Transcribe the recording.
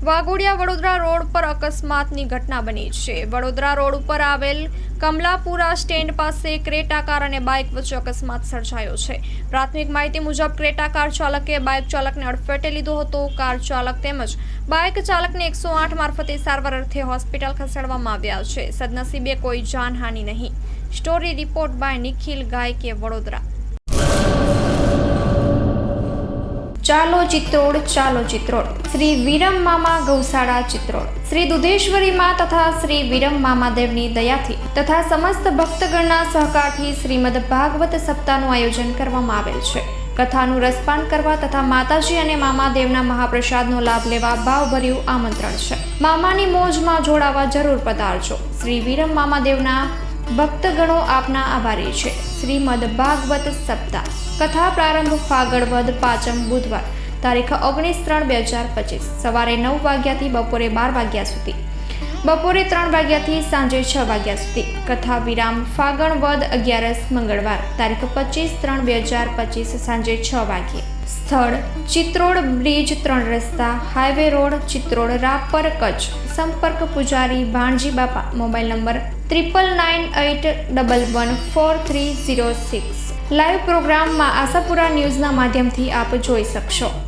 Waghodia Vadodara road પર અકસ્માતની ઘટના બની છે। વડોદરા રોડ ઉપર આવેલ કમલાપુરા સ્ટેન્ડ પાસે ક્રેટા કાર અને બાઇક વચ્ચે અકસ્માત સર્જાયો છે। પ્રાથમિક માહિતી મુજબ ક્રેટા કાર ચાલકે બાઇક ચાલકને અડફેટે લીધો હતો। કાર ચાલક તેમજ બાઇક ચાલકને 108 મારફતે સારવાર અર્થે હોસ્પિટલ ખસેડવામાં આવ્યા છે। સદનસીબે કોઈ જાનહાનિ નહીં। Story report by Nikhil ગાયકે, Vadodara. ચાલો ચિત્રોડ, ચાલો ચિત્રોડ। શ્રી વિરમ મામા ગૌશાળા ચિત્રોડ શ્રી દુધેશ્વરી માં તથા શ્રી વિરમ મામાદેવની દયાથી તથા સમસ્ત ભક્તગણના સહકારથી શ્રીમદ ભાગવત સપ્તાહનું આયોજન કરવામાં આવેલ છે। કથાનું રસપાન કરવા તથા માતાજી અને મામાદેવના મહાપ્રસાદનો લાભ લેવા ભાવભર્યું આમંત્રણ છે। મામાની મોજમાં જોડાવા જરૂર પધારજો। શ્રી વિરમ મામાદેવના ભક્તગણો આપના આભારી છે। શ્રીમદ ભાગવત સપ્તાહ કથા પ્રારંભ ફાગણ વદ 5મ બુધવાર તારીખ 19/3/2025 સવારે 9 વાગ્યાથી બપોરે 12 વાગ્યા સુધી, બપોરે 3 વાગ્યાથી સાંજે 6 વાગ્યા સુધી। કથા વિરામ ફાગણ વદ 11 મંગળવાર તારીખ 25/3/2025 સાંજે 6 વાગ્યે। સ્થળ ચિત્રોડ બ્રિજ 3 રસ્તા હાઈવે રોડ ચિત્રોડ રાપર કચ્છ। સંપર્ક પૂજારી ભાણજી બાપા। Mobile number 9981114306। લાઈવ પ્રોગ્રામમાં આશાપુરા ન્યૂઝના માધ્યમથી આપ જોઈ શકશો।